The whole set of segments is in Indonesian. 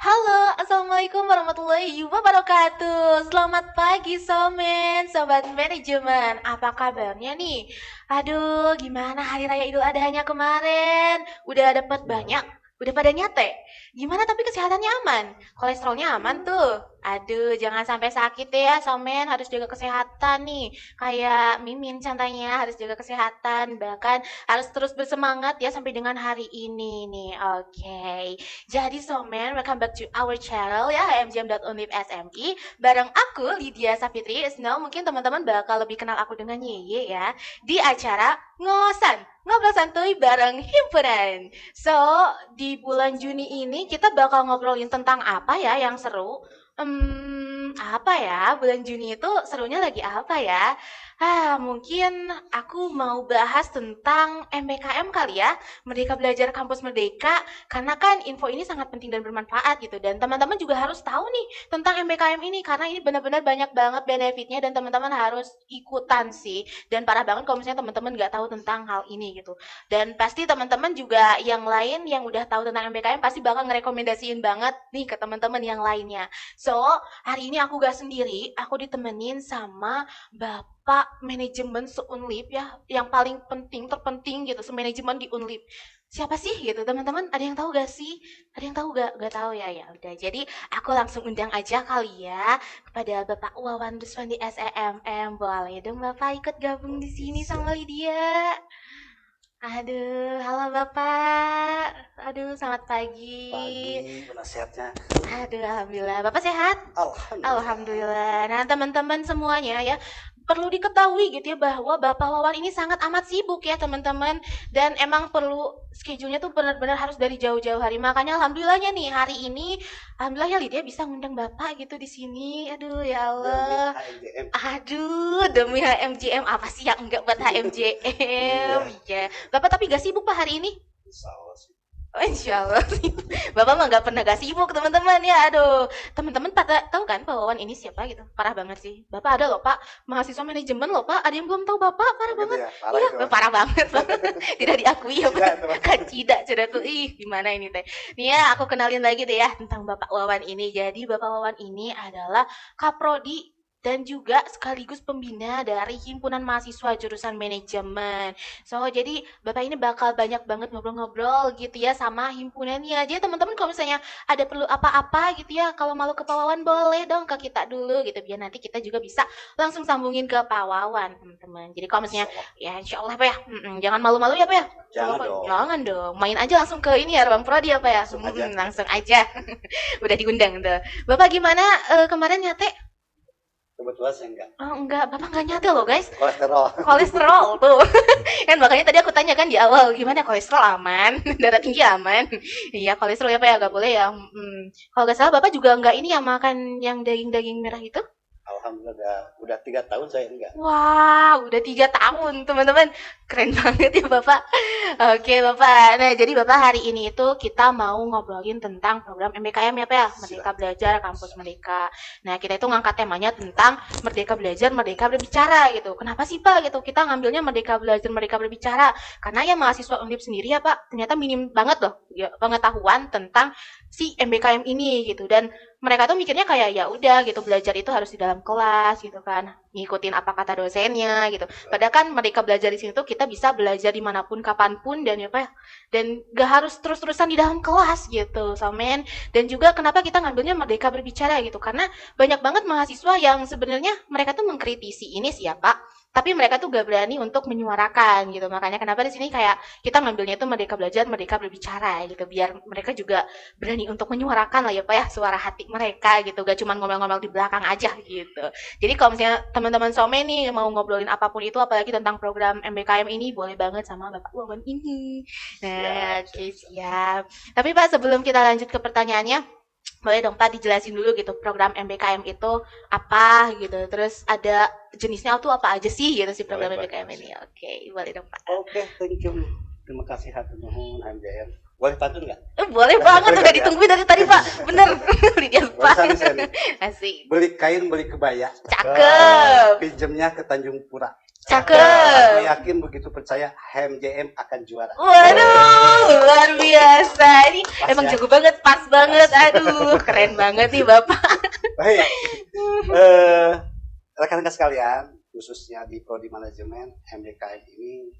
Halo, Assalamualaikum warahmatullahi wabarakatuh. Selamat pagi, Somen, Sobat Manajemen. Apa kabarnya nih? Aduh, gimana hari raya Idul Adhanya kemarin? Udah dapat banyak? Udah pada nyate? Gimana tapi kesehatannya aman? Kolesterolnya aman tuh? Aduh, jangan sampai sakit deh ya, Somen. Harus jaga kesehatan nih. Kayak Mimin contohnya harus jaga kesehatan. Bahkan harus terus bersemangat ya sampai dengan hari ini nih. Oke. Jadi Somen, welcome back to our channel ya, hmgm.unlip SMI. Bareng aku, Lydia Safitri. Now mungkin teman-teman bakal lebih kenal aku dengan Yeye ya. Di acara Ngosan, Ngobrol Santuy bareng Himpunan. So, di bulan Juni ini kita bakal ngobrolin tentang apa ya yang seru? Apa ya? Bulan Juni itu serunya lagi apa ya? Mungkin aku mau bahas tentang MBKM kali ya, Merdeka Belajar Kampus Merdeka, karena kan info ini sangat penting dan bermanfaat gitu. Dan teman-teman juga harus tahu nih tentang MBKM ini, karena ini benar-benar banyak banget benefitnya dan teman-teman harus ikutan sih. Dan parah banget kalau misalnya teman-teman nggak tahu tentang hal ini gitu. Dan pasti teman-teman juga yang lain yang udah tahu tentang MBKM pasti bakal ngerekomendasiin banget nih ke teman-teman yang lainnya. So, hari ini aku gak sendiri, aku ditemenin sama Bapak Manajemen se-Unlip ya, yang paling penting, terpenting gitu, semanajemen di Unlip. Siapa sih gitu, teman-teman? Ada yang tahu gak sih? Ada yang tahu gak? Gak tahu ya, ya udah. Jadi aku langsung undang aja kali ya kepada Bapak Wawan Ruswandi SEMM. Boleh dong Bapak ikut gabung di sini sama Lydia. Aduh, halo Bapak. Aduh, selamat pagi. Pagi, penasehatnya. Aduh, alhamdulillah. Bapak sehat? Alhamdulillah. Alhamdulillah. Nah, teman-teman semuanya ya, perlu diketahui gitu ya bahwa Bapak Wawan ini sangat amat sibuk ya teman-teman, dan emang perlu schedule-nya tuh benar-benar harus dari jauh-jauh hari. Makanya alhamdulillahnya nih hari ini, alhamdulillah ya Lydia bisa ngundang Bapak gitu di sini. Aduh ya Allah. HMGM. Aduh, demi HMJM apa sih yang enggak buat HMJM? Iya. Bapak tapi gak sibuk Pak hari ini? Insya Allah sih. Oh, insya Allah. Bapak mah nggak pernah gak sibuk teman-teman ya. Aduh, teman-teman pada tahu kan Pak Wawan ini siapa gitu? Parah banget sih. Bapak ada loh Pak, mahasiswa manajemen loh Pak. Ada yang belum tahu Bapak? Parah banget. Ya, parah Iya, itu. parah banget. Tidak diakui ya Tidak, Pak. Kan tidak tuh. Ih, gimana ini teh? Nih ya, aku kenalin lagi deh ya tentang Bapak Wawan ini. Jadi Bapak Wawan ini adalah Kaprodi dan juga sekaligus pembina dari Himpunan Mahasiswa Jurusan Manajemen. So, jadi Bapak ini bakal banyak banget ngobrol-ngobrol gitu ya sama himpunannya. Jadi teman-teman kalau misalnya ada perlu apa-apa gitu ya, kalau malu ke Pak Wawan boleh dong ke kita dulu gitu, biar nanti kita juga bisa langsung sambungin ke Pak Wawan, teman-teman. Jadi kalau misalnya ya insya Allah Pak ya, jangan malu-malu ya Pak ya. Jangan Bapak, dong. jangan dong. Main aja langsung ke ini ya, Ruang Prodi ya Pak ya. Langsung aja. Langsung aja. Udah diundang tuh. Bapak gimana kemarin nyate? Kebetulan saya enggak. Oh enggak, Bapak enggak nyate loh guys. Kolesterol. Kolesterol tuh. Kan makanya tadi aku tanya kan di awal, gimana kolesterol aman? Darah tinggi aman? Iya, kolesterol ya Pak ya, enggak boleh ya. Kalau nggak salah Bapak juga enggak ini ya makan yang daging-daging merah itu? Alhamdulillah udah 3 tahun saya enggak. Wah, udah 3 tahun teman-teman. Keren banget ya Bapak. Oke Bapak, nah jadi Bapak hari ini itu kita mau ngobrolin tentang program MBKM ya Pak ya, Merdeka Belajar Kampus Merdeka. Nah kita itu ngangkat temanya tentang Merdeka Belajar, Merdeka Berbicara gitu. Kenapa sih Pak gitu, kita ngambilnya Merdeka Belajar, Merdeka Berbicara? Karena ya mahasiswa Undip sendiri ya Pak, ternyata minim banget loh ya, pengetahuan tentang si MBKM ini gitu. Dan mereka tuh mikirnya kayak ya udah gitu, belajar itu harus di dalam kelas gitu kan, ngikutin apa kata dosennya gitu. Padahal kan mereka belajar di sini tuh kita bisa belajar dimanapun kapanpun dan ya apa ya, dan gak harus terus-terusan di dalam kelas gitu Samen. Dan juga kenapa kita ngambilnya Merdeka Berbicara gitu, karena banyak banget mahasiswa yang sebenarnya mereka tuh mengkritisi ini sih ya Pak, tapi mereka tuh gak berani untuk menyuarakan gitu. Makanya kenapa di sini kayak kita ngambilnya tuh Merdeka Belajar, Merdeka Berbicara gitu, biar mereka juga berani untuk menyuarakan lah ya Pak ya, suara hati mereka gitu, gak cuma ngomel-ngomel di belakang aja gitu. Jadi kalau misalnya teman-teman Some nih mau ngobrolin apapun itu, apalagi tentang program MBKM ini, boleh banget sama Bapak Wawan ini. Nah, oke siap. Tapi Pak sebelum kita lanjut ke pertanyaannya, boleh dong Pak dijelasin dulu gitu program MBKM itu apa gitu, terus ada jenisnya tuh apa aja sih gitu si program MBKM ini. Oke, boleh dong Pak. Oke, thank you. Terima kasih hatur nuhun HMGM. Boleh pantun enggak? Boleh banget, udah ditungguin dari tadi Pak. Bener. Lydia lupa. Barusan saya nih. Asik. Beli kain, beli kebaya. Cakep. Pinjemnya ke Tanjung Pura. Cakep. Aku yakin begitu percaya HMJM akan juara. Waduh, luar biasa. Ini Pas emang ya. jago banget, pas banget. Aduh, keren banget nih Bapak. Baik, rekan-rekan sekalian, khususnya di Prodi Manajemen, MDKM ini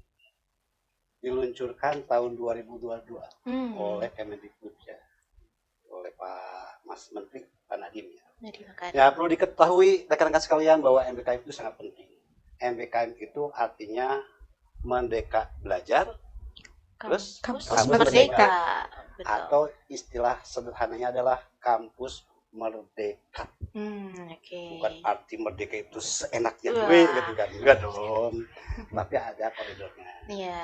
diluncurkan tahun 2022 oleh Kemendikbud ya, oleh Pak Mas Menteri Pak Nadiem ya. Ya perlu diketahui rekan-rekan sekalian bahwa MBKM itu sangat penting. MBKM itu artinya Merdeka Belajar, terus Kampus Merdeka. Betul. atau istilah sederhananya adalah kampus merdeka. Bukan arti merdeka itu seenaknya gue gitu kan, enggak dong. Tapi ada koridornya. Iya.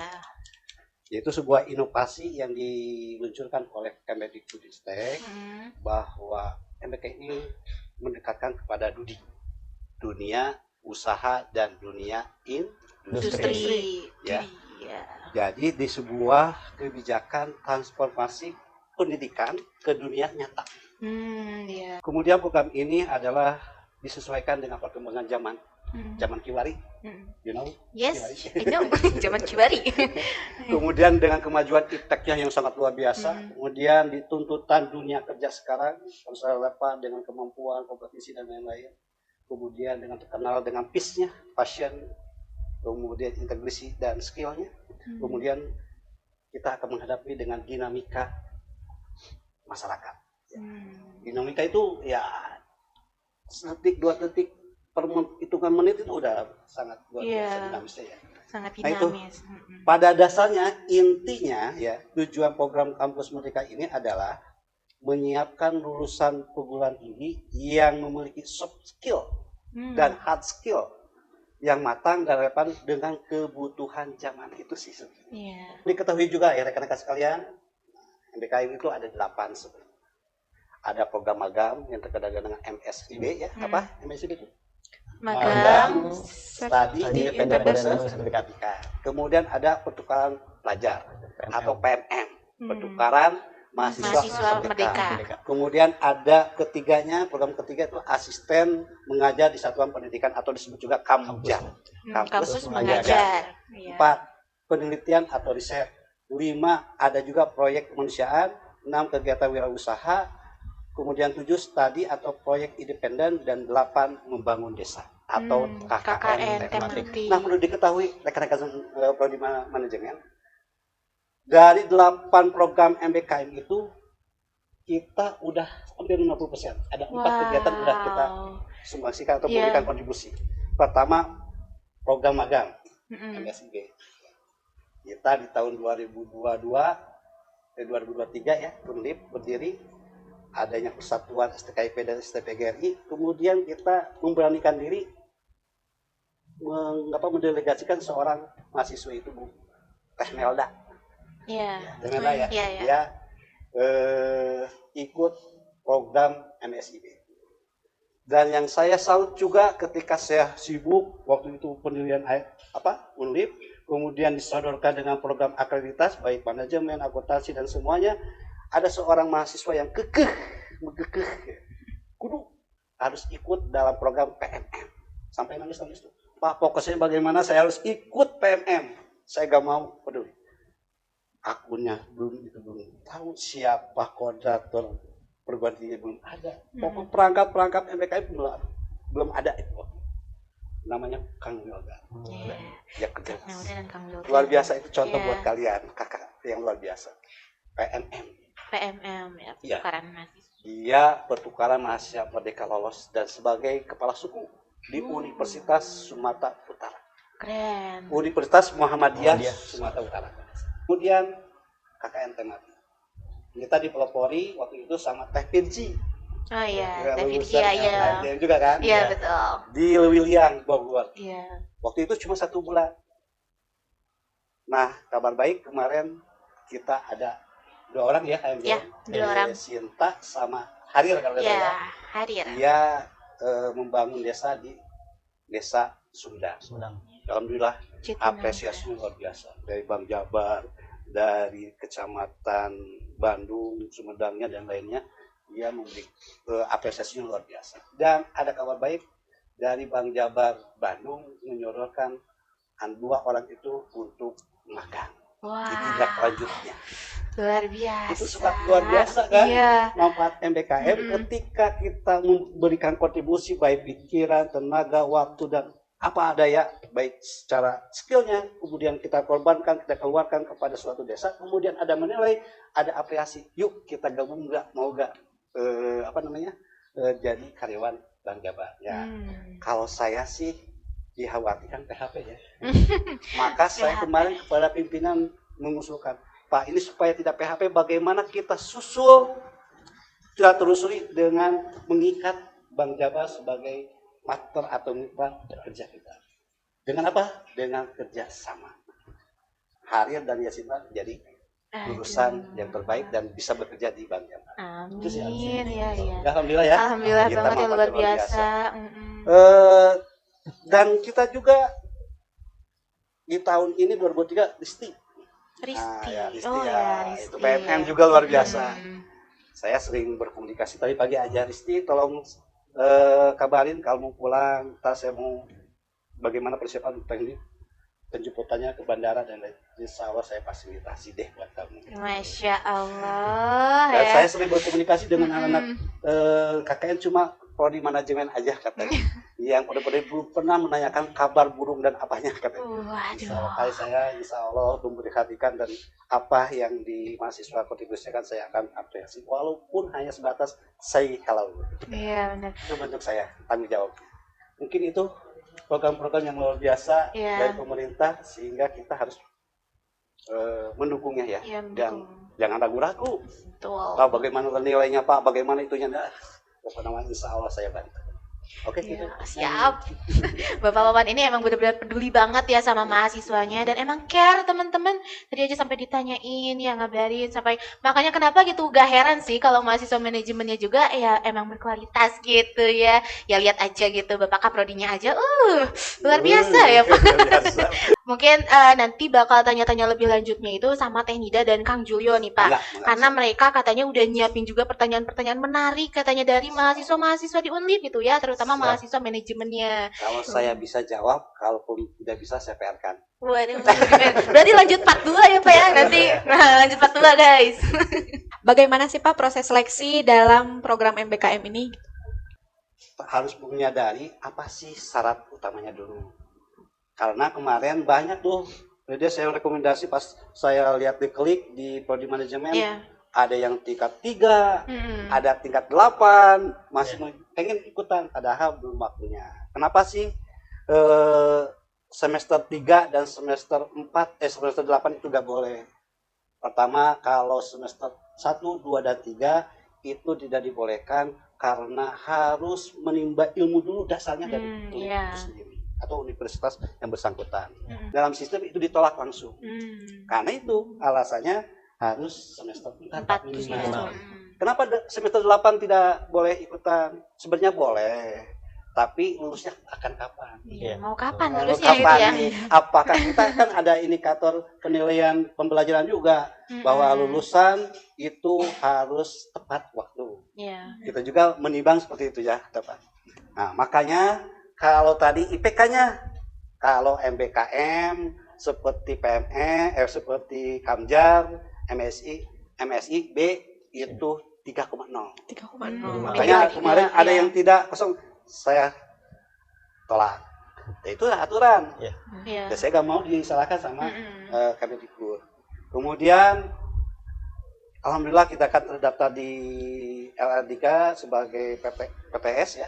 Yaitu sebuah inovasi yang diluncurkan oleh Kemendikbudristek bahwa MBK ini mendekatkan kepada dunia usaha dan dunia industri. Ya. Jadi di sebuah kebijakan transformasi pendidikan ke dunia nyata. Kemudian program ini adalah disesuaikan dengan perkembangan zaman Kiwari, you know? Yes, I know. Zaman Kiwari. Kemudian dengan kemajuan ipteknya yang sangat luar biasa, kemudian dituntutan dunia kerja sekarang, relevan dengan kemampuan, kompetisi dan lain-lain. Kemudian dengan terkenal dengan PIS-nya, passion, kemudian integrasi dan skill-nya. Kemudian kita akan menghadapi dengan dinamika masyarakat. Dinamika itu ya sedetik, 2 detik per hitungan menit itu udah sangat luar biasa dinamisnya ya. Sangat Nah itu dinamis. pada dasarnya intinya ya tujuan program Kampus Merdeka ini adalah menyiapkan lulusan perguruan tinggi yang memiliki soft skill dan hard skill yang matang dan relevan dengan kebutuhan zaman itu sih sebenarnya. Diketahui juga ya rekan-rekan sekalian, MBKM itu ada 8 sebenarnya. Ada program magang yang terkait dengan MSIB ya, apa MSIB itu? Magang Study Independent Sertifikat. Kemudian ada pertukaran pelajar atau PMM, pertukaran mahasiswa merdeka. Kemudian ada ketiganya, program ketiga itu asisten mengajar di satuan pendidikan atau disebut juga Kamja. Kampus mengajar. 4 penelitian atau riset. 5 ada juga proyek kemanusiaan. 6 kegiatan wirausaha. Kemudian 7 studi atau proyek independen dan 8 membangun desa atau KKN tematik. Nah perlu diketahui rekan-rekan prodi manajemen, dari 8 program MBKM itu kita udah hampir 50%. Ada 4 kegiatan udah kita sumbangsikan atau memberikan kontribusi. Pertama program magang MSIG. Kita di tahun 2022 2023 ya Undip berdiri, adanya persatuan STKIP dan STPGRI. Kemudian kita memberanikan diri mendelegasikan seorang mahasiswa itu Bu Teh Melda. Dia ikut program MSIB. Dan yang saya salut juga ketika saya sibuk waktu itu pendirian Undip, kemudian disodorkan dengan program akreditas baik manajemen, akuntansi dan semuanya, ada seorang mahasiswa yang megekeh, kudu harus ikut dalam program PMM. Sampai nangis tuh. Pak, fokusnya bagaimana saya harus ikut PMM. Saya gak mau peduli. Akunnya belum tahu, siapa koordinator perguruan tinggi belum ada. Pokok perangkat MBKM belum ada itu. Namanya Kang Yoga. Ya kerja. Luar biasa itu contoh buat kalian, kakak yang luar biasa. PMM ya, pertukaran mahasiswa. Dia pertukaran mahasiswa merdeka lolos dan sebagai kepala suku di Universitas Sumatera Utara. Keren. Universitas Muhammadiyah Sumatera Utara. Kemudian KKN tematik. Kita dipelopori waktu itu sama Teh Pirji. Oh iya, Teh Pirji ya. Dia juga kan? Iya, betul. Di Lewiliang, Bogor. Iya. Waktu itu cuma 1 bulan. Nah, kabar baik kemarin kita ada 2 orang ya, Iya, 2 orang. Sinta sama Harir kalau ya. Harir. Dia membangun desa di Desa Sumedang. Alhamdulillah apresiasi luar biasa dari Bang Jabar, dari Kecamatan Bandung, Sumedangnya dan lainnya, dia memberi apresiasi luar biasa. Dan ada kabar baik dari Bang Jabar Bandung menyodorkan dua orang itu untuk magang di Wah, tindak lanjutnya. luar biasa. Itu sangat luar biasa kan? Iya. Manfaat MBKM ketika kita memberikan kontribusi baik pikiran, tenaga, waktu dan apa daya, baik secara skillnya, kemudian kita korbankan, kita keluarkan kepada suatu desa, kemudian ada menilai, ada apresiasi, yuk kita gabung nggak, mau nggak jadi karyawan Bank Jabar. Ya, kalau saya sih dikhawatirkan PHP ya. Maka saya kemarin kepada pimpinan mengusulkan, Pak, ini supaya tidak PHP, bagaimana kita susul, kita telusuri dengan mengikat Bank Jabar sebagai partner atau mitra kerja kita. Dengan apa? Dengan kerjasama. Harir dan Yasinta jadi lulusan yang terbaik dan bisa bekerja di Bank Jabar. Amin, ya. Alhamdulillah ya. Alhamdulillah banget ya, luar biasa. Dan kita juga di tahun ini 2003 Risti. Risti. Risti Risti. Itu PMM juga luar biasa. Saya sering berkomunikasi tadi pagi aja, Risti tolong kabarin kalau mau pulang, ntar saya mau bagaimana persiapan teknik penjemputannya ke bandara dan lain. Insya Allah saya fasilitasi deh buat kamu. Masya Allah. Dan saya sering berkomunikasi dengan anak-anak KKN cuma prodi manajemen aja katanya. Yang pada belum pernah menanyakan kabar burung dan apanya katanya. Insya Allah memperhatikan dan apa yang di mahasiswa kontribusikan saya akan apresiasi walaupun hanya sebatas say hello. Iya benar. Itu bentuk saya tanggung jawab. Mungkin itu program-program yang luar biasa dari pemerintah sehingga kita harus mendukungnya ya. Dan jangan ragu-ragu. Tahu bagaimana nilainya Pak, bagaimana itunya pokoknya insya Allah saya bantu. Oke, gitu. Siap. Bapak Wawan ini emang benar-benar peduli banget ya sama mahasiswanya dan emang care teman-teman. Tadi aja sampai ditanyain ya, ngabarin sampai makanya kenapa gitu gak heran sih kalau mahasiswa manajemennya juga ya emang berkualitas gitu ya. Ya lihat aja gitu Bapak Kaprodinya aja. Luar biasa ya Pak. Mungkin nanti bakal tanya-tanya lebih lanjutnya itu sama Teh Nida dan Kang Julio nih Pak. Karena mereka katanya udah nyiapin juga pertanyaan-pertanyaan menarik katanya dari mahasiswa-mahasiswa di Unlip gitu ya, terutama mahasiswa manajemennya. Kalau saya bisa jawab, kalaupun tidak bisa saya PR-kan. Waduh, berarti lanjut part 2 ya Pak ya nanti. Lanjut part 2 guys. Bagaimana sih Pak proses seleksi dalam program MBKM ini? Harus menyadari apa sih syarat utamanya dulu. Karena kemarin banyak tuh, jadi saya rekomendasi pas saya lihat di klik di prodi manajemen, ada yang tingkat 3, ada tingkat 8, masih pengen ikutan, padahal belum waktunya. Kenapa sih semester 3 dan semester 8 itu gak boleh? Pertama, kalau semester 1, 2, dan 3 itu tidak dibolehkan karena harus menimba ilmu dulu dasarnya dari klik itu sendiri atau universitas yang bersangkutan. Dalam sistem itu ditolak langsung. Karena itu alasannya harus semester 4 minimal. Kenapa semester 8 tidak boleh ikutan? Sebenarnya boleh, tapi lulusnya akan kapan? Mau kapan lulusnya gitu ya? Apakah kita kan ada indikator penilaian pembelajaran juga bahwa lulusan itu harus tepat waktu. Kita juga menimbang seperti itu ya, tepat. Nah, makanya kalau tadi IPK-nya, kalau MBKM seperti PME, seperti Kamjar, MSI B itu 3,0. Makanya kemarin ada yang tidak kosong, saya tolak. Itu aturan. Dan saya nggak mau disalahkan sama Kemendikbud. Kemudian, alhamdulillah kita akan terdaftar di LR3 sebagai PTS ya.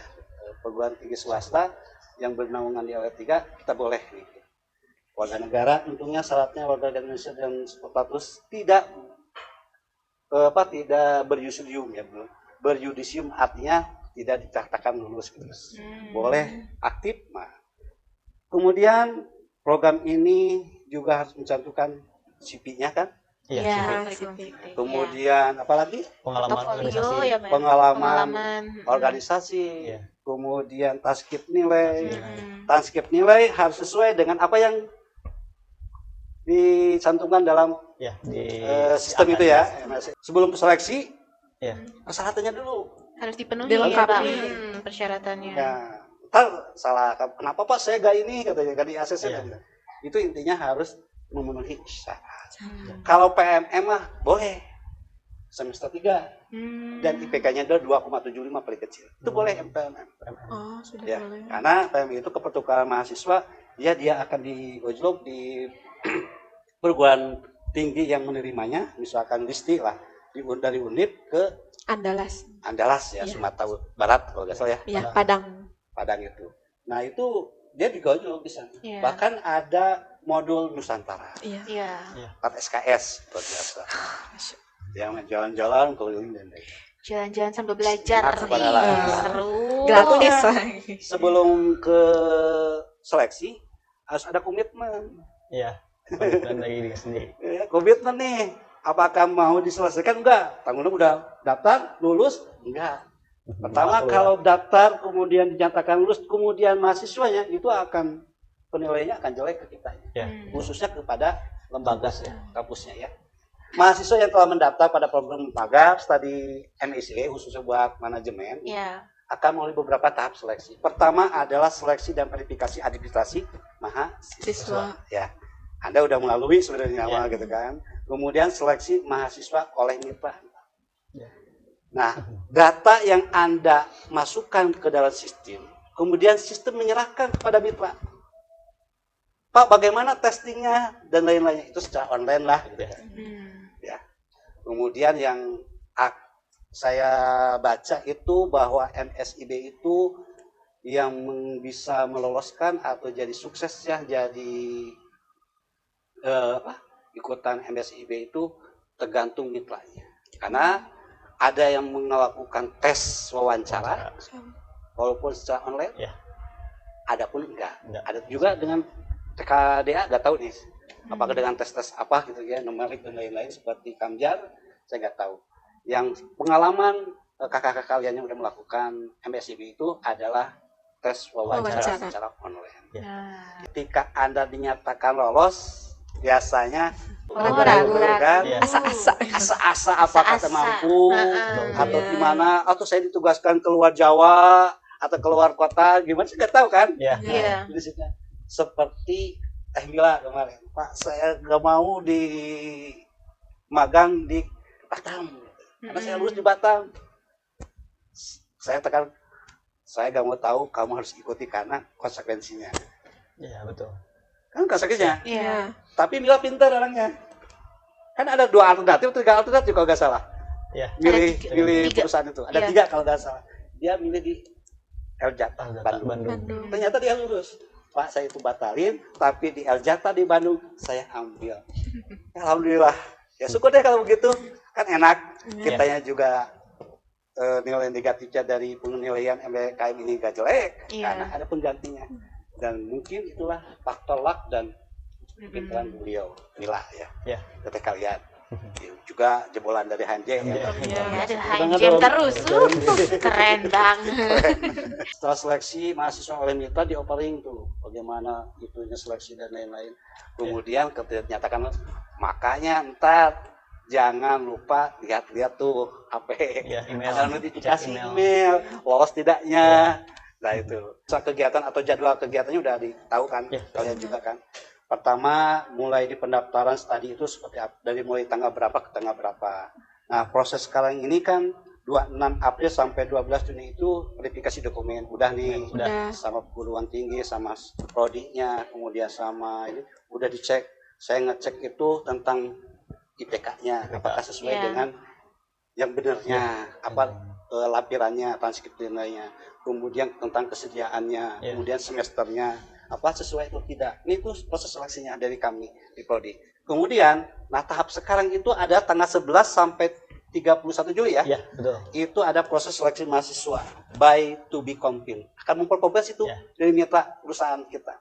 Perguruan tinggi swasta yang bernaungan di LR3 kita boleh nih. Warga negara tentunya syaratnya warga negara Indonesia dan status tidak beryudisium ya, beryudisium artinya tidak dikatakan lulus gitu. Boleh aktif. Nah, kemudian program ini juga harus mencantumkan CP-nya kan? Kemudian apalagi pengalaman organisasi, kemudian transkrip nilai harus sesuai dengan apa yang dicantumkan dalam sistem itu ya. Sebelum seleksi persyaratannya dulu harus dipenuhi ya Pak, persyaratannya. Ntar salah, kenapa Pak saya gak ini katanya, gak di ACC. itu intinya harus memenuhi syarat. Kalau PMM mah boleh semester 3 dan IPK-nya 2,75 paling kecil. Itu boleh PMM. Oh, sudah Ya, boleh. karena PMM itu kepertukaran mahasiswa, dia akan digojlok di perguruan tinggi yang menerimanya, misalkan Listi lah, dari Undip ke Andalas ya, Sumatera Barat kalau nggak salah ya. Iya, Padang itu. Nah itu dia digojlok di sana. Iya. Bahkan ada modul Nusantara, Iya. 4 SKS luar biasa. Yang jalan-jalan keliling dan lain. Jalan-jalan sambil belajar. Seru. Gratis. Sebelum ke seleksi harus ada komitmen. Iya. Komitmen lagi diri sendiri. Ya, komitmen nih. Apakah mau diselesaikan enggak? Tanggungan udah daftar, lulus? Enggak. Pertama kalau daftar kemudian dinyatakan lulus, kemudian mahasiswanya itu akan penilaiannya akan jelek ke kita. Ya. Khususnya kepada lembaga kampusnya ya. Mahasiswa yang telah mendaftar pada program magang studi MSc khususnya buat manajemen akan melalui beberapa tahap seleksi. Pertama adalah seleksi dan verifikasi administrasi mahasiswa. Ya, Anda udah melalui sebenarnya gitu kan. Kemudian seleksi mahasiswa oleh mitra. Nah, data yang Anda masukkan ke dalam sistem, kemudian sistem menyerahkan kepada mitra. Pak, bagaimana testingnya dan lain-lainnya itu secara online lah. Gitu ya. Kemudian yang saya baca itu bahwa MSIB itu yang bisa meloloskan atau jadi sukses ya jadi ikutan MSIB itu tergantung mitranya. Karena ada yang melakukan tes wawancara walaupun secara online, ada pun enggak. Ada juga dengan TKDA nggak tahu nih. Apakah dengan tes apa gitu ya, numerik dan lain-lain seperti Kamjar, saya nggak tahu. Yang pengalaman kakak-kakak kalian yang sudah melakukan MSIB itu adalah tes wawancara secara online. Ketika Anda dinyatakan lolos, biasanya ragu kan, asa-asa apakah saya mampu atau gimana, atau saya ditugaskan keluar Jawa atau keluar kota, gimana sih nggak tahu kan? Seperti Mila kemarin, Pak, saya nggak mau di magang di Batam, karena saya lulus di Batam. Saya tekan, saya nggak mau tahu, kamu harus ikuti karena konsekuensinya. Iya betul. Kan konsekuensinya. Iya. Tapi Mila pintar orangnya. Kan ada 2 alternatif, 3 alternatif kalau nggak salah. Iya. Milih perusahaan itu. Ada 3 kalau nggak salah. Dia milih di Eljata Bandung. Ternyata dia lulus. Pak, saya itu batalin, tapi di Eljata di Bandung saya ambil. Alhamdulillah. Ya syukur deh kalau begitu. Kan enak. Kitanya juga nilai negatifnya dari penilaian MBKM ini gak jelek. Karena ada penggantinya. Dan mungkin itulah faktor luck dan pintaran beliau. Mila ya. Teteh kalian. Juga jebolan dari HMJ. Ada HMJ terus. Keren banget. Setelah seleksi mahasiswa oleh mitra di offering tuh bagaimana itunya seleksi dan lain-lain. Kemudian ketika dinyatakan, makanya ntar jangan lupa lihat-lihat tuh HP, ada notifikasi email, lolos tidaknya. Nah itu kegiatan atau jadwal kegiatannya udah ditahu kan, kalian juga kan. Pertama mulai di pendaftaran studi itu seperti apa, dari mulai tanggal berapa ke tanggal berapa. Nah proses sekarang ini kan 26 April sampai 12 Juni itu verifikasi dokumen udah nih, sama perguruan tinggi, sama prodinya, kemudian sama ini udah dicek. Saya ngecek itu tentang IPK-nya apakah sesuai dengan yang benarnya, apa lampirannya, transkrip dan lainnya, kemudian tentang kesediaannya, kemudian semesternya apa sesuai atau tidak. Ini tuh proses seleksinya dari kami di Prodi. Kemudian, nah tahap sekarang itu ada tanggal 11 sampai 31 Juli ya. Iya, betul. Itu ada proses seleksi mahasiswa by to be compil. Akan memperkompres itu dari mitra perusahaan kita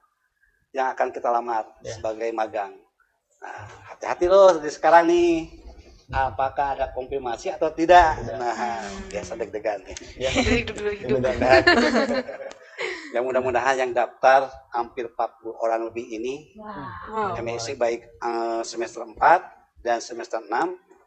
yang akan kita lamar sebagai magang. Nah, hati-hati loh di sekarang nih. Apakah ada konfirmasi atau tidak? Nah, biasa deg-degan nih. Yang mudah-mudahan yang daftar hampir 40 orang lebih ini, MSc baik semester 4 dan semester 6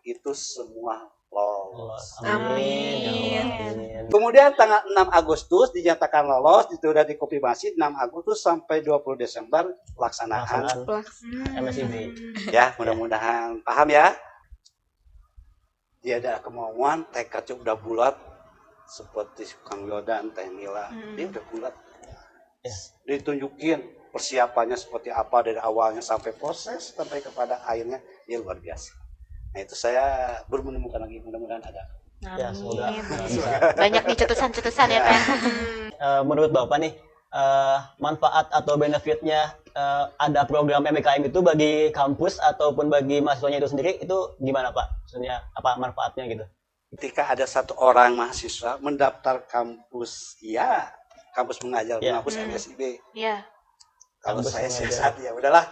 itu semua lolos. Amin. Ya Allah, Amin. amin. Kemudian tanggal 6 Agustus dinyatakan lolos, itu sudah dikonfirmasi 6 Agustus sampai 20 Desember pelaksanaan. Pelaksanaan MSIB. Ya, mudah-mudahan paham ya. Dia ada kemauan, tekadnya udah bulat seperti Kang Yodan, Teh Nila. Dia udah bulat. Ya. Ditunjukin persiapannya seperti apa dari awalnya sampai proses sampai kepada akhirnya, dia luar biasa. Nah, itu saya belum menemukan lagi, mudah-mudahan ada. Ya, semoga Amin. bisa. Banyak nih cetusan-cetusan ya, Teh. Menurut Bapak nih, manfaat atau benefitnya ada program MBKM itu bagi kampus ataupun bagi mahasiswanya itu sendiri, itu gimana Pak? Maksudnya apa manfaatnya gitu? Ketika ada satu orang mahasiswa mendaftar kampus, ya kampus mengajar, Ya. kampus MSIB. Iya. Kalau Kampus saya mengajar. siasat ya udahlah,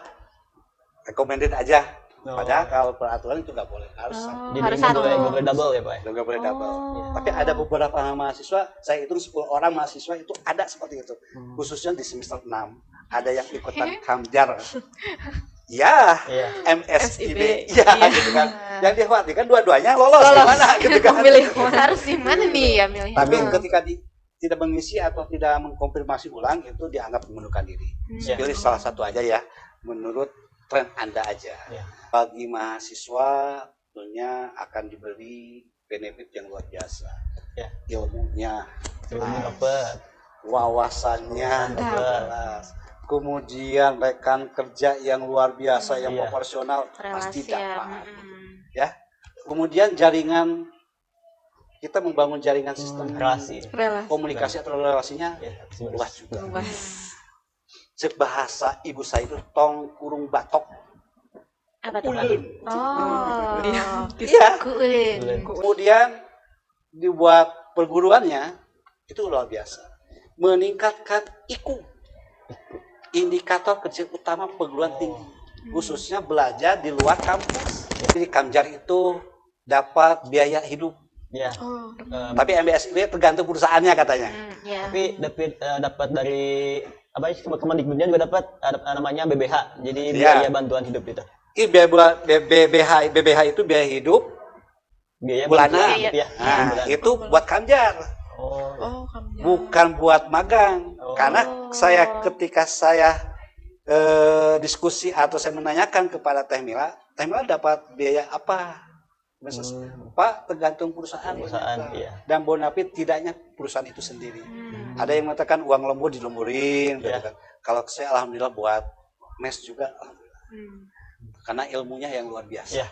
recommended aja. Oh. Padahal kalau peraturan itu nggak boleh, harus Jadi harus nggak satu. boleh double ya Pak? nggak boleh double. Oh. Tapi ada beberapa mahasiswa, saya hitung 10 orang mahasiswa itu ada seperti itu. Khususnya di semester 6. Ada yang ikutan Kamjar. Ya, Iya. MSIB. MSIB. Ya, Iya. gitu kan. Yang dikhawatirkan dua-duanya lolos gimana gitu kan. Memilih Harus di mana nih ya milihnya? Tapi ketika tidak mengisi atau tidak mengkonfirmasi ulang, itu dianggap mengundurkan diri. Ya. Pilih salah satu aja ya, menurut tren Anda aja. Ya. Bagi mahasiswa tentunya akan diberi benefit yang luar biasa. Ya. Ilmunya, Ilmu dapat. wawasannya Mantap. jelas. Kemudian rekan kerja yang luar biasa, yang Iya. proporsional pasti Relasi ya. dapat. Kemudian jaringan, kita membangun jaringan sistem Relasi. relasi. komunikasi atau relasinya Ya, luas juga. Luas. Sebahasa ibu saya itu tong kurung batok. Apa tuh? Ulun. Oh. Iya. Kuulin. Kemudian dibuat perguruannya itu luar biasa. Meningkatkan IQ. Indikator kerja utama perguruan tinggi. Khususnya belajar di luar kampus. Jadi Kamjar itu dapat biaya hidup. Ya. Oh, Tapi MBSIB tergantung perusahaannya katanya. Ya. Tapi dapat dari apa sih, Kemendikbudnya juga dapat ada namanya BBH. Jadi Iya. biaya bantuan hidup itu. Ini BBH itu biaya hidup Biaya bulanan. hidup ya. Nah, Bulan. itu buat Kamjar, Oh. oh, kamu. bukan buat magang. Oh. Karena ketika saya diskusi atau saya menanyakan kepada Teh Mila dapat biaya apa? Pak, tergantung perusahaan. Perusahaan, ternyata. iya. Dan bonafit tidaknya perusahaan itu sendiri. Ada yang mengatakan uang lembur dilemburin. Iya. Gitu kan. Kalau saya alhamdulillah buat mes juga, alhamdulillah. Karena ilmunya yang luar biasa. Ya.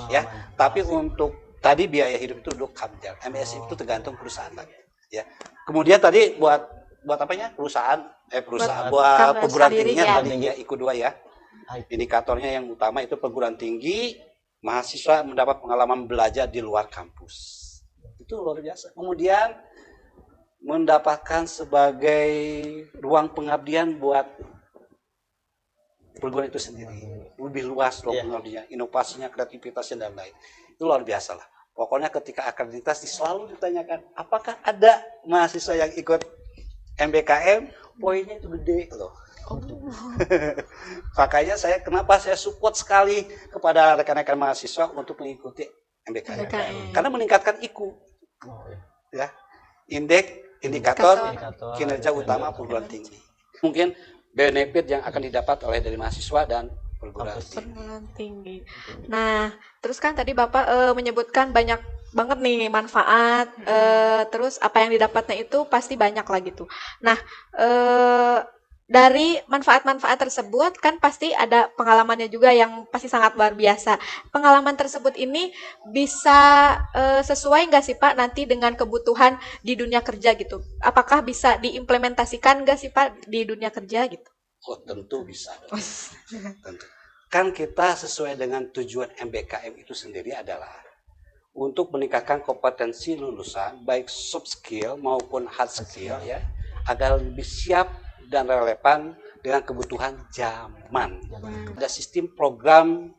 Ya, tapi untuk tadi biaya hidup itu untuk Kamjar. MSI itu tergantung perusahaan lagi. Ya. Kemudian tadi buat apanya? Perusahaan buat kampus perguruan sendiri, tingginya ya. tadi ya IQ 2 ya. Indikatornya yang utama itu perguruan tinggi, mahasiswa mendapat pengalaman belajar di luar kampus. Itu luar biasa. Kemudian mendapatkan sebagai ruang pengabdian buat perguruan itu sendiri. Lebih luas ruang Iya. pengabdiannya, inovasinya, kreativitasnya dan lain. Itu luar biasa lah. Pokoknya ketika akreditasi selalu ditanyakan, apakah ada mahasiswa yang ikut MBKM, poinnya itu gede loh. Makanya kenapa saya support sekali kepada rekan-rekan mahasiswa untuk mengikuti MBKM. MBKM. Karena meningkatkan IQ, Oh, ya. ya, indikator Indikator. kinerja utama perguruan tinggi. Mungkin benefit yang akan didapat oleh dari mahasiswa dan perguruan Kampus. tinggi. Perguruan tinggi. Nah, terus kan tadi Bapak menyebutkan banyak banget nih manfaat, terus apa yang didapatnya itu pasti banyak lah gitu. Nah, dari manfaat-manfaat tersebut kan pasti ada pengalamannya juga yang pasti sangat luar biasa. Pengalaman tersebut ini bisa sesuai nggak sih Pak nanti dengan kebutuhan di dunia kerja gitu? Apakah bisa diimplementasikan nggak sih Pak di dunia kerja gitu? Oh, tentu bisa. Tentu. Kan kita sesuai dengan tujuan MBKM itu sendiri adalah untuk meningkatkan kompetensi lulusan baik soft skill maupun hard skill ya, agar lebih siap dan relevan dengan kebutuhan zaman. Ada sistem program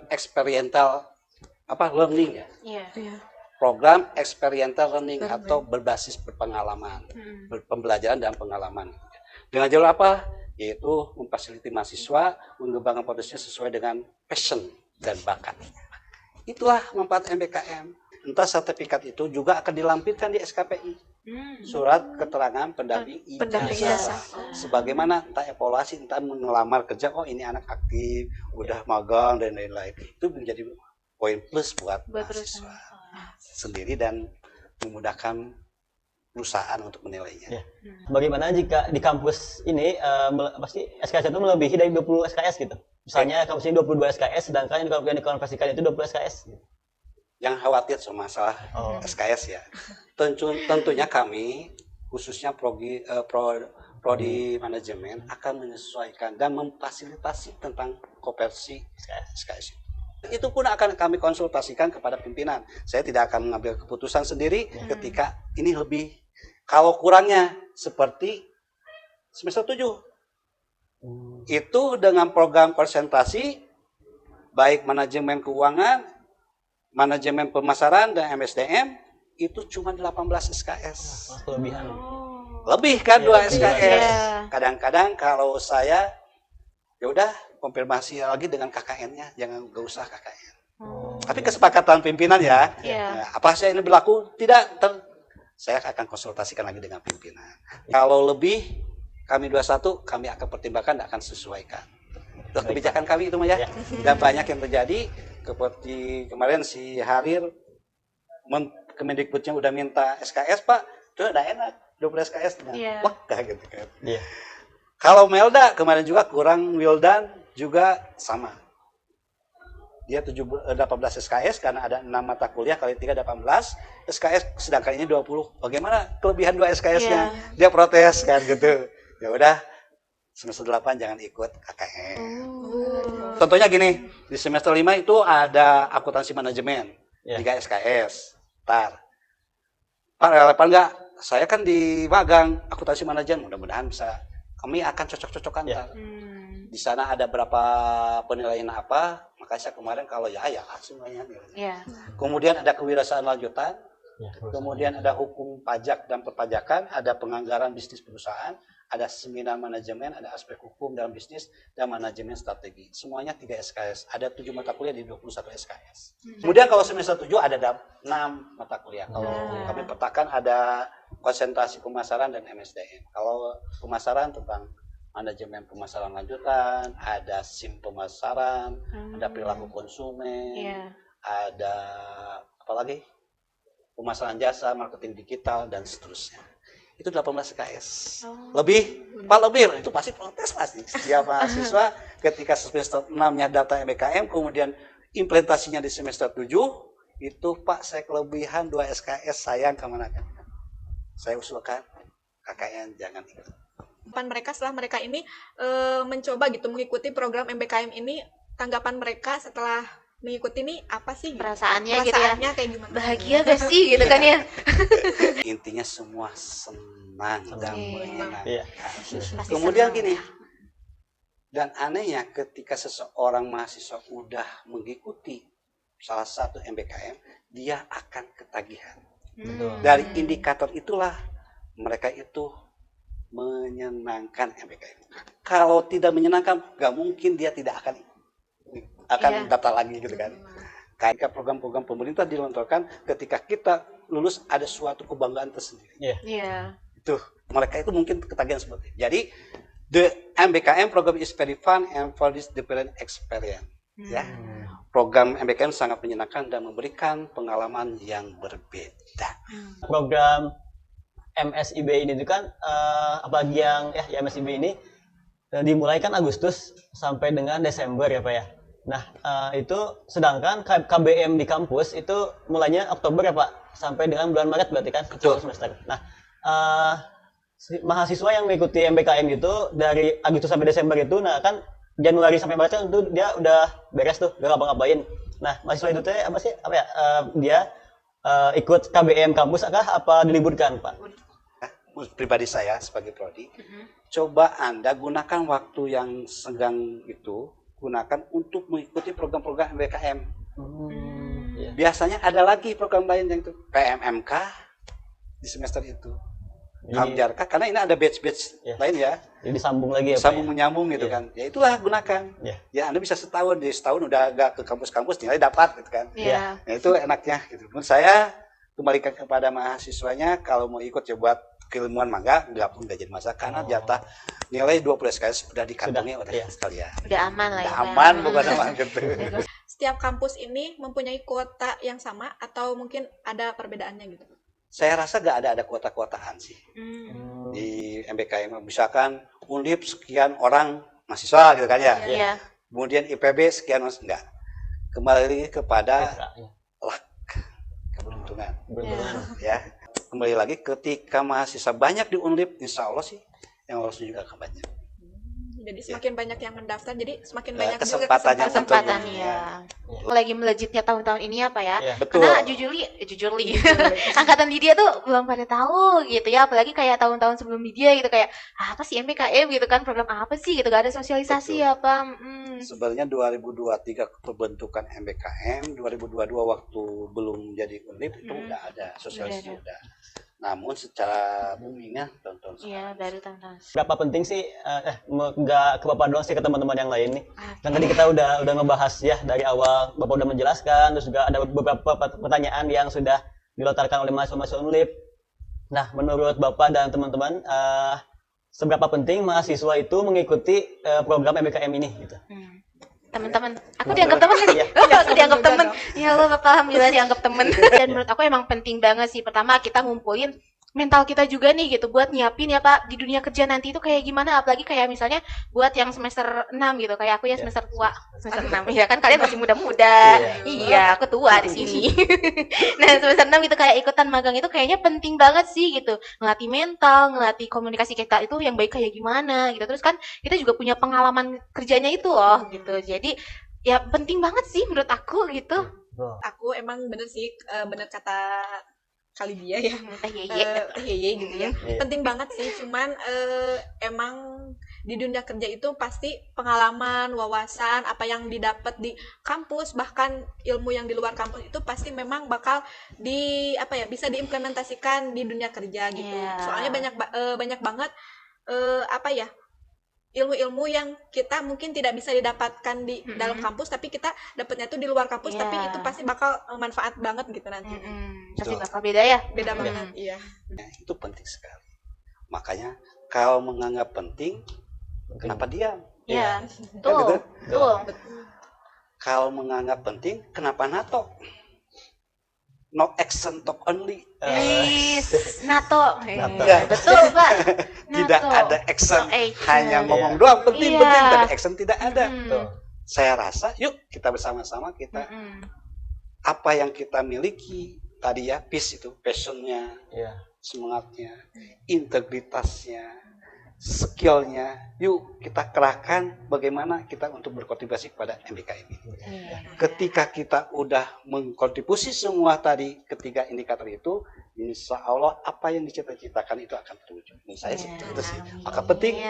experiential learning ya. Iya. Program experiential learning atau berbasis berpengalaman, pembelajaran dan pengalaman. Dengan jalur apa? Yaitu memfasilitasi mahasiswa mengembangkan potensinya sesuai dengan passion dan bakat. Itulah manfaat MBKM. entah sertifikat itu juga akan dilampirkan di SKPI, surat keterangan pendamping Pendamping ijazah. ijazah. Sebagaimana entah evaluasi, entah mengelamar kerja, oh ini anak aktif, udah magang dan lain-lain. Itu menjadi poin plus buat mahasiswa sendiri dan memudahkan perusahaan untuk menilainya. Ya. Bagaimana jika di kampus ini pasti SKS itu melebihi dari 20 SKS gitu. Misalnya kampus ini 22 SKS sedangkan yang dikonversikan itu 20 SKS. Yang khawatir sama masalah SKS ya. Tentunya kami khususnya prodi manajemen akan menyesuaikan dan memfasilitasi tentang konversi SKS. Itu pun akan kami konsultasikan kepada pimpinan. Saya tidak akan mengambil keputusan sendiri ketika ini lebih. Kalau kurangnya seperti semester 7. Itu dengan program konsentrasi baik manajemen keuangan, manajemen pemasaran dan MSDM itu cuma 18 SKS. Kelebihan. Lebih kan 2 SKS. Iya. Kadang-kadang kalau saya ya udah konfirmasi lagi dengan KKN-nya, jangan gak usah KKN. Tapi kesepakatan pimpinan ya. Nah, apa saya ini berlaku? Tidak, saya akan konsultasikan lagi dengan pimpinan. Kalau lebih kami 21, kami akan pertimbangkan dan akan sesuaikan. Itu kebijakan kami itu ya. Dan banyak yang terjadi seperti kemarin si Harir Kemendikbudnya udah minta SKS, Pak. Itu udah enak, 20 SKS. Wah, kayak gitu kan. Kalau Melda kemarin juga kurang, Wildan juga sama. Dia 18 SKS karena ada 6 mata kuliah kali 3 18 SKS, sedangkan ini 20. Bagaimana kelebihan 2 SKS-nya? Dia protes kan gitu. Ya udah semester 8 jangan ikut KKN. Contohnya gini, di semester 5 itu ada akuntansi manajemen, 3 SKS. Pak relevan nggak? Saya kan di magang akuntansi manajemen, mudah-mudahan bisa. Kami akan cocok-cocokan di sana ada berapa penilaian apa, makanya saya kemarin kalau ya semuanya nilainya. Kemudian ada kewirausahaan lanjutan, kemudian ada hukum pajak dan perpajakan, ada penganggaran bisnis perusahaan, ada seminar manajemen, ada aspek hukum dalam bisnis dan manajemen strategi. Semuanya 3 SKS. Ada 7 mata kuliah di 21 SKS. Kemudian kalau semester 7 ada 6 mata kuliah. Kalau kami petakan ada konsentrasi pemasaran dan MSDM. Kalau pemasaran tentang manajemen pemasaran lanjutan, ada SIM pemasaran, ada perilaku konsumen, ada apa lagi? Pemasaran jasa, marketing digital dan seterusnya. Itu 18 SKS. Lebih, Pak lebih, itu pasti protes pasti. Setiap mahasiswa ketika semester 6-nya data MBKM, kemudian implementasinya di semester 7, itu Pak saya kelebihan 2 SKS, sayang kemana kan? Saya usulkan KKN jangan ikut. Mereka setelah mereka ini mencoba gitu mengikuti program MBKM ini, tanggapan mereka setelah mengikuti ini apa sih? Perasaannya gitu ya. Kayak gimana? Bahagia gak sih gitu kan ya? Intinya semua senang dan menyenangkan. Pasti Kemudian senang. gini, dan anehnya ketika seseorang mahasiswa udah mengikuti salah satu MBKM, dia akan ketagihan. Dari indikator itulah mereka itu menyenangkan MBKM. Kalau tidak menyenangkan, nggak mungkin dia tidak akan daftar lagi gitu kan. Kayak program-program pemerintah dilontarkan ketika kita lulus ada suatu kebanggaan tersendiri. Itu mereka itu mungkin ketagihan seperti itu. Jadi the MBKM program is very fun and for this different experience. Ya, program MBKM sangat menyenangkan dan memberikan pengalaman yang berbeda. Program MSIB ini itu kan apalagi yang MSIB ini dimulai kan Agustus sampai dengan Desember ya Pak ya. Nah itu sedangkan KBM di kampus itu mulainya Oktober ya Pak sampai dengan bulan Maret berarti kan semester. Nah mahasiswa yang mengikuti MBKM itu dari Agustus sampai Desember itu, nah kan Januari sampai Maret kan itu dia udah beres tuh, udah ngapa-ngapain. Nah mahasiswa itu teh dia ikut KBM kampus apa diliburkan Pak? Pribadi saya sebagai prodi, coba Anda gunakan waktu yang senggang itu, gunakan untuk mengikuti program-program MBKM. Biasanya ada lagi program lain yang itu PMMK di semester itu. Kamjarka, karena ini ada batch-batch lain ya. Jadi disambung lagi ya, Pak, Sambung ya? menyambung gitu kan. Ya itulah gunakan. Ya Anda bisa setahun udah agak ke kampus-kampus nilai dapat gitu kan. Iya. Nah, itu enaknya gitu. Menurut saya kembalikan kepada mahasiswanya kalau mau ikut ya buat keilmuan mangga nggak jadi masalah karena jatah nilai 20 SKS udah dikantongi sekalian. Udah aman lah ya. Udah aman bukan aman gitu. Setiap kampus ini mempunyai kuota yang sama atau mungkin ada perbedaannya gitu? Saya rasa nggak ada kuota-kuotaan sih di MBKM. Misalkan Undip sekian orang mahasiswa gitu kan ya. Iya. Kemudian IPB sekian orang enggak. Kembali kepada luck, keberuntungan. Ya. Kembali lagi ketika mahasiswa banyak di Undip, insya Allah sih yang lolos juga akan banyak. Jadi semakin banyak yang mendaftar, jadi semakin banyak kesempatannya juga Kesempatan tentunya. ya. Lagi melejitnya tahun-tahun ini apa ya? Betul. Karena jujurly angkatan Lydia tuh belum pada tahu gitu ya, apalagi kayak tahun-tahun sebelum Lydia gitu kayak apa sih MBKM gitu kan, program apa sih gitu, gak ada sosialisasi Betul. apa. Sebenarnya 2023 pembentukan MBKM, 2022 waktu belum jadi Undip itu udah ada sosialisasi udah. Namun secara boomingnya tahun-tahun Iya, baru tahun-tahun. Berapa penting sih nggak ke Bapak doang sih, ke teman-teman yang lain nih. Kan tadi kita udah ngebahas ya dari awal, Bapak udah menjelaskan, terus juga ada beberapa pertanyaan yang sudah dilontarkan oleh mahasiswa-mahasiswa Undip. Nah, menurut Bapak dan teman-teman, seberapa penting mahasiswa itu mengikuti program MBKM ini gitu? Teman-teman, aku dianggap teman nih. Aku dianggap teman. Ya Allah, Bapak, alhamdulillah dianggap teman. Dan menurut aku emang penting banget sih. Pertama kita ngumpulin mental kita juga nih gitu buat nyiapin ya Pak di dunia kerja nanti itu kayak gimana, apalagi kayak misalnya buat yang semester 6 gitu, kayak aku ya semester tua, semester 6 ya kan, kalian masih muda-muda. Iya, aku tua di sini. Nah, semester 6 gitu kayak ikutan magang itu kayaknya penting banget sih gitu. Ngelatih mental, ngelatih komunikasi kita itu yang baik kayak gimana gitu. Terus kan kita juga punya pengalaman kerjanya itu loh gitu. Jadi ya penting banget sih menurut aku gitu. Aku emang bener sih, bener kata kali dia ya, Yeye gitu ya. Penting banget sih, cuman emang di dunia kerja itu pasti pengalaman, wawasan, apa yang didapat di kampus, bahkan ilmu yang di luar kampus itu pasti memang bakal bisa diimplementasikan di dunia kerja gitu. Soalnya banyak banget ilmu-ilmu yang kita mungkin tidak bisa didapatkan di dalam kampus, tapi kita dapatnya tuh di luar kampus, tapi itu pasti bakal manfaat banget gitu nanti. Pasti bakal beda ya. Beda banget, iya. Itu penting sekali. Makanya kalau menganggap penting, kenapa diam? Iya, Kan gitu? betul. Kalau menganggap penting, kenapa NATO? No action talk only. NATO. Ya. Betul, Pak. Tidak NATO. ada action, No action. hanya ngomong doang penting, tapi action tidak ada. Betul. Saya rasa, yuk kita bersama-sama kita apa yang kita miliki tadi ya, peace itu, passionnya, semangatnya, integritasnya, skillnya, yuk kita kerahkan bagaimana kita untuk berkontribusi kepada MBKM ini. Ketika kita udah mengkontribusi semua tadi ketiga indikator itu, insya Allah apa yang dicita-citakan itu akan terwujud. Menurut saya sih itu sih. Maka penting,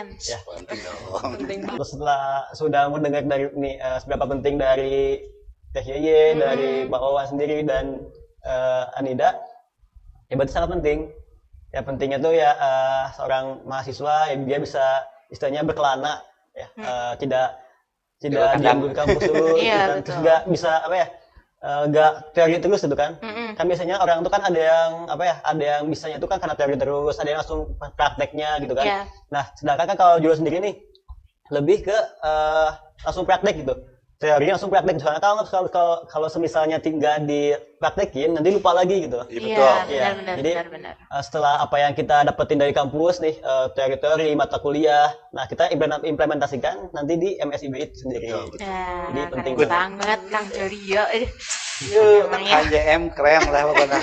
penting dong. Terus setelah sudah mendengar dari ini seberapa penting dari Teh Yeye, dari Pak Wawan sendiri dan Anida, ya berarti sangat penting. Ya pentingnya tuh ya seorang mahasiswa ya dia bisa istilahnya berkelana ya, tidak diam di kampus dulu, terus juga bisa nggak teori terus gitu kan. Kan biasanya orang itu kan ada yang bisanya itu kan karena teori terus, ada yang langsung prakteknya gitu kan. Nah sedangkan kan kalau Jules sendiri nih lebih ke langsung praktek gitu, teori langsung praktek. Soalnya kalau semisalnya tinggal dipraktekin nanti lupa lagi gitu. Iya, benar. Jadi setelah apa yang kita dapetin dari kampus nih, teori-teori mata kuliah, nah kita implementasikan nanti di MSIB itu sendiri. Jadi penting banget Kang Jorio. KJM keren lah pokoknya.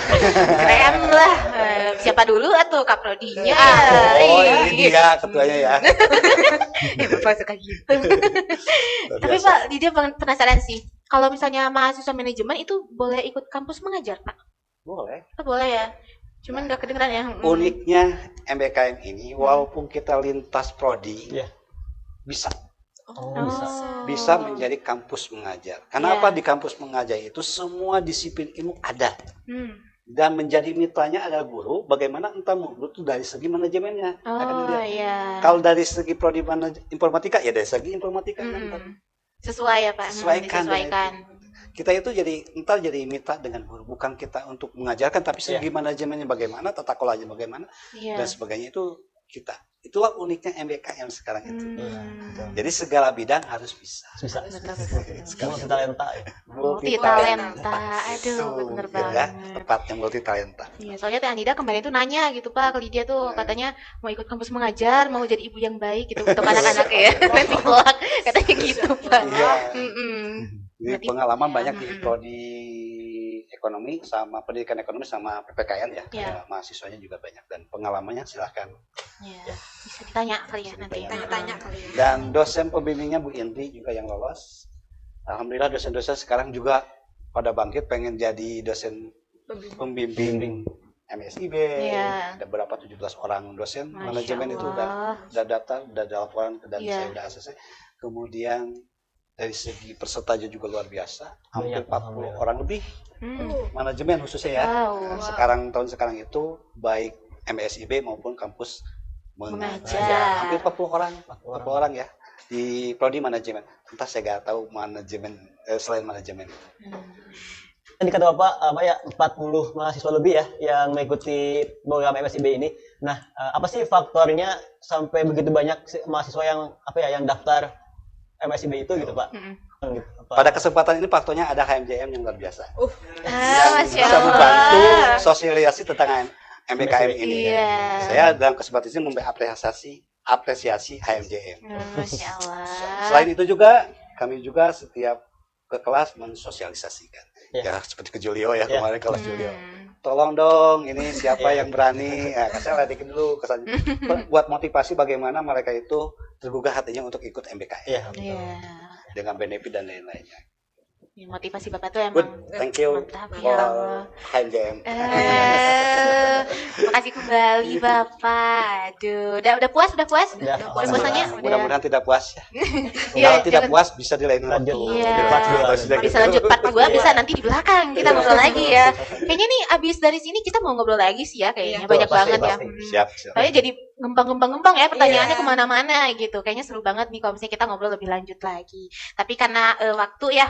Keren lah. Siapa dulu atuh kaprodinya? Ini dia ketuanya ya. Bapak suka gitu. Tapi Pak, dia penasaran sih. Kalau misalnya mahasiswa manajemen itu boleh ikut kampus mengajar, Pak? Boleh. Boleh ya. Cuman nggak kedengeran ya. Uniknya MBKM ini, walaupun kita lintas prodi, bisa. Bisa menjadi kampus mengajar. Kenapa di kampus mengajar itu semua disiplin ilmu ada. Dan menjadi mitranya adalah guru, bagaimana entah guru itu dari segi manajemennya. Akan Oh dilihat. iya. Kalau dari segi prodi informatika, ya dari segi informatika. Sesuai ya Pak. Sesuaikan. Disesuaikan. Kita itu jadi mitra dengan guru, bukan kita untuk mengajarkan, tapi segi manajemennya bagaimana, tata kelolanya bagaimana, dan sebagainya itu kita. Itulah uniknya MBKM sekarang itu. Jadi segala bidang harus bisa. Multi talenta ya. Multi talenta. Aduh, bener banget. Tepatnya multi talenta. Iya, soalnya Teh Anida kemarin tuh nanya gitu Pak ke Lydia tuh, katanya mau ikut kampus mengajar, mau jadi ibu yang baik gitu untuk anak-anak ya. Nanti kelak katanya gitu Pak. Iya. Jadi pengalaman banyak di prodi ekonomi sama pendidikan ekonomi sama PPKN ya. Mahasiswanya juga banyak dan pengalamannya silahkan. Ya, bisa ditanya kali ya nanti. Tanya-tanya kali ya. Dan dosen pembimbingnya Bu Indri juga yang lolos. Alhamdulillah dosen-dosen sekarang juga pada bangkit pengen jadi dosen pembimbing MSIB. Ada berapa 17 orang dosen manajemen itu udah daftar, udah ada laporan dan saya udah ACC. Kemudian dari segi peserta juga luar biasa, hampir 40 orang lebih manajemen khususnya ya. Tahun sekarang itu baik MSIB maupun kampus mengajar hampir 40 orang ya di prodi manajemen. Entah saya nggak tahu manajemen selain manajemen. Tadi kata Bapak 40 mahasiswa lebih ya yang mengikuti program MSIB ini. Nah, apa sih faktornya sampai begitu banyak mahasiswa yang daftar MSIB itu gitu Pak? Pada kesempatan ini faktornya ada HMJM yang luar biasa. Yang bisa membantu sosialisasi tentang MBKM ini. Saya dalam kesempatan ini memberi apresiasi HMJM. Masya Allah. Selain itu juga kami juga setiap ke kelas mensosialisasikan. Ya seperti ke Julio ya kemarin kelas Julio. Tolong dong, ini siapa yang berani? Saya ledekin dulu kesan buat motivasi bagaimana mereka itu tergugah hatinya untuk ikut MBKM. Dengan benefit dan lain-lainnya. Ya, motivasi Bapak tuh emang thank you mantap for HMJM. Makasih kembali Bapak. Aduh, udah puas? Udah puasanya? Mudah-mudahan tidak puas ya. Kalau tidak puas bisa di lain waktu. Bisa lanjut part 2, bisa nanti di belakang kita ngobrol lagi ya. Kayaknya nih abis dari sini kita mau ngobrol lagi sih ya kayaknya. Banyak banget ya. Siap. Kayaknya jadi ngembang ya pertanyaannya kemana-mana gitu. Kayaknya seru banget nih kalau misalnya kita ngobrol lebih lanjut lagi. Tapi karena waktu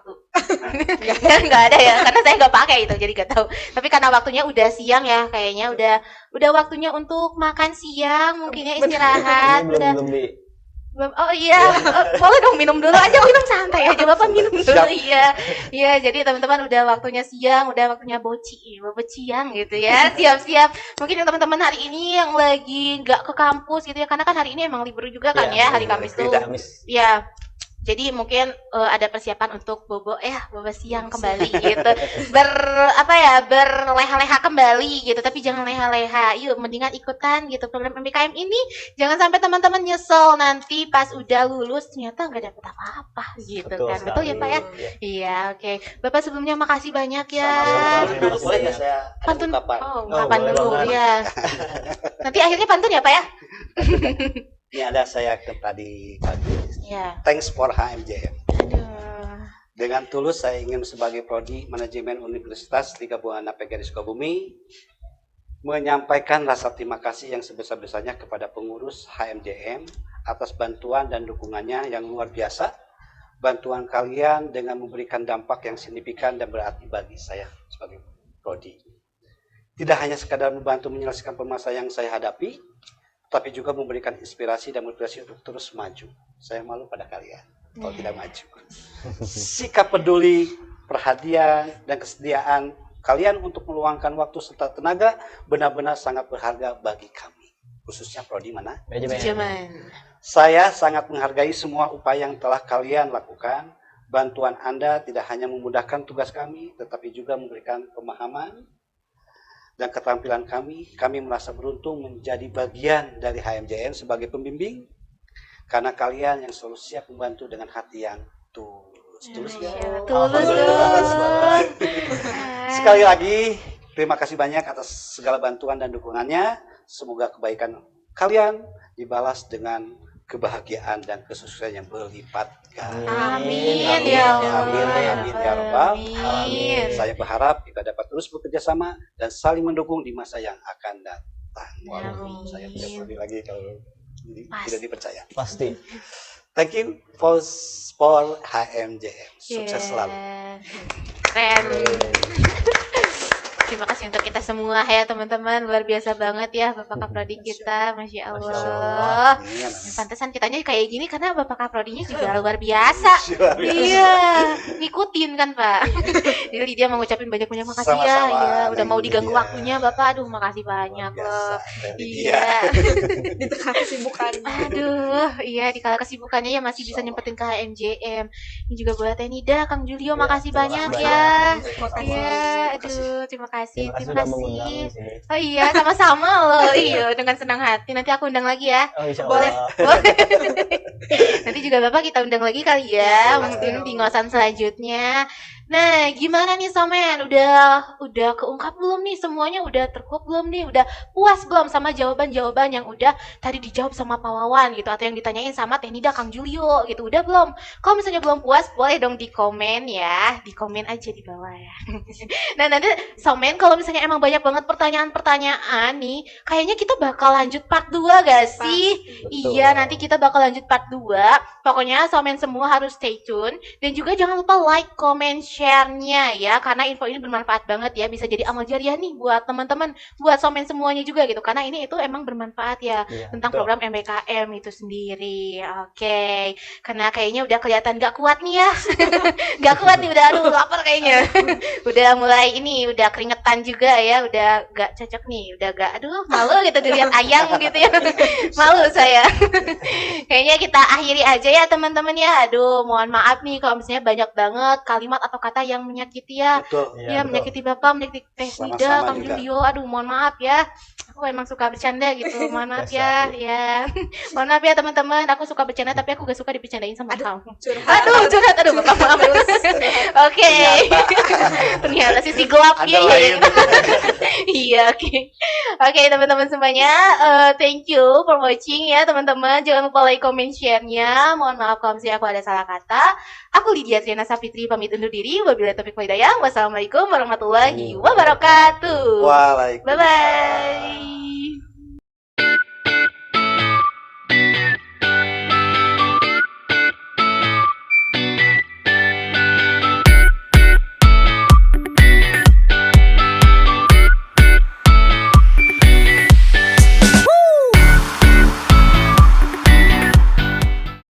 nggak ada ya, karena saya nggak pakai itu jadi nggak tahu. Tapi karena waktunya udah siang ya, kayaknya udah waktunya untuk makan siang, mungkinnya istirahat. Belum. Oh iya, boleh dong minum dulu aja, minum santai aja Bapak minum dulu. Iya, jadi teman-teman udah waktunya siang, udah waktunya bociang gitu ya. Siap-siap. Mungkin yang teman-teman hari ini yang lagi nggak ke kampus gitu ya, karena kan hari ini emang libur juga kan ya, hari Kamis tuh. Iya. Jadi mungkin ada persiapan untuk bobo siang kembali gitu. Berleha-leha kembali gitu, tapi jangan leha-leha. Yuk mendingan ikutan gitu program MBKM ini. Jangan sampai teman-teman nyesel nanti pas udah lulus ternyata nggak dapet apa-apa gitu. Betul ya Pak ya? Iya, oke. Bapak sebelumnya makasih banyak ya. Boleh saya pantun ungkapan dulu ya. Nanti akhirnya pantun ya Pak ya? Ini ada saya tadi pagi. Thanks for HMJM. Dengan tulus saya ingin sebagai prodi manajemen Universitas Liga Buana PGRI Sukabumi menyampaikan rasa terima kasih yang sebesar-besarnya kepada pengurus HMJM atas bantuan dan dukungannya yang luar biasa. Bantuan kalian dengan memberikan dampak yang signifikan dan berarti bagi saya sebagai prodi. Tidak hanya sekadar membantu menyelesaikan permasalahan yang saya hadapi, tapi juga memberikan inspirasi dan motivasi untuk terus maju. Saya malu pada kalian kalau tidak maju. Sikap peduli, perhatian, dan kesediaan kalian untuk meluangkan waktu serta tenaga benar-benar sangat berharga bagi kami, khususnya prodi manajemen. Saya sangat menghargai semua upaya yang telah kalian lakukan. Bantuan Anda tidak hanya memudahkan tugas kami, tetapi juga memberikan pemahaman dan keterampilan kami merasa beruntung menjadi bagian dari HMJM sebagai pembimbing karena kalian yang selalu siap membantu dengan hati yang tulus. Sekali lagi terima kasih banyak atas segala bantuan dan dukungannya. Semoga kebaikan kalian dibalas dengan kebahagiaan dan kesuksesan yang berlipat ganda. Amin Amin, ya Allah. amin ya Rabbal Amin. alamin. Saya berharap kita dapat terus bekerja sama dan saling mendukung di masa yang akan datang. Walaupun Amin. saya tidak peduli lagi kalau tidak dipercaya. Pasti. Thank you for HMJM. Sukses selalu. Keren. Terima kasih untuk kita semua ya teman-teman, luar biasa banget ya Bapak Kaprodi kita, Masya Allah. Amin. Pantesan kitanya kayak gini karena Bapak Kaprodinya juga luar biasa. Iya, ngikutin kan Pak. Jadi dia mau ngucapin banyak-banyak makasih ya. Sama-sama, Iya, udah mau Neng diganggu Lydia. waktunya Bapak. Aduh, makasih banyak Biasa, loh. Neng Iya. Lydia. Di tengah kesibukannya. Aduh, iya di kala kesibukannya ya masih bisa nyempetin ke HMJM. Ini juga buat Tenida, Kang Julio, makasih terima banyak kasih ya. Terima kasih. Iya, Terima kasih. aduh, terima kasih. Terima kasih Terima sudah mengundang kasih. di sini. Oh iya, sama-sama loh. Iya, dengan senang hati. Nanti aku undang lagi ya. Oh, insya Boleh. Allah. Nanti juga Bapak kita undang lagi kali ya, mungkin di ngosan selanjutnya. Nah, gimana nih Somen? Udah keungkap belum nih semuanya? Udah terkuak belum nih? Udah puas belum sama jawaban-jawaban yang udah tadi dijawab sama Pak Wawan gitu, atau yang ditanyain sama Tenida Kang Julio gitu? Udah belum? Kalau misalnya belum puas, boleh dong di komen ya. Di komen aja di bawah ya. Nah, nanti Somen kalau misalnya emang banyak banget pertanyaan-pertanyaan nih, kayaknya kita bakal lanjut part 2 gak sih? Betul. Iya, nanti kita bakal lanjut part 2. Pokoknya Somen semua harus stay tune. Dan juga jangan lupa like, comment, share-nya ya. Karena info ini bermanfaat banget ya. Bisa jadi amal jariah nih buat teman-teman. Buat Somen semuanya juga gitu. Karena ini itu emang bermanfaat ya. Iya, Tentang betul. program MBKM itu sendiri. Oke. Karena kayaknya udah kelihatan gak kuat nih ya. Gak kuat nih, udah aduh lapar kayaknya. Udah mulai ini, udah keringetan juga ya. Udah gak cocok nih. Udah gak, aduh malu gitu dilihat ayang gitu ya. Malu saya. Kayaknya kita akhiri aja ya teman-teman ya. Aduh, mohon maaf nih kalau misalnya banyak banget kalimat atau kata yang menyakiti ya. Betul. Iya, Ya, betul. menyakiti Bapak, menyakiti Teh Sama-sama Nida, Kang juga. Julio. Aduh, mohon maaf ya. Aku emang suka bercanda gitu. Mohon maaf ya. Ya. Mohon maaf ya teman-teman. Aku suka bercanda tapi aku gak suka dibercandain sama kamu. Curhat. Aduh, curhat. Aduh, Bapak maaf. Oke. Ternyata sisi gelapnya Ada ya. lain. Iya, oke. Oke, teman-teman semuanya, thank you for watching ya, teman-teman. Jangan lupa like, comment, share-nya. Mohon maaf kalau misalnya aku ada salah kata. Aku Lydia Triana Safitri pamit undur diri. Wabillahi taufiq wal hidayah. Wassalamualaikum warahmatullahi wabarakatuh. Waalaikumsalam. Bye-bye.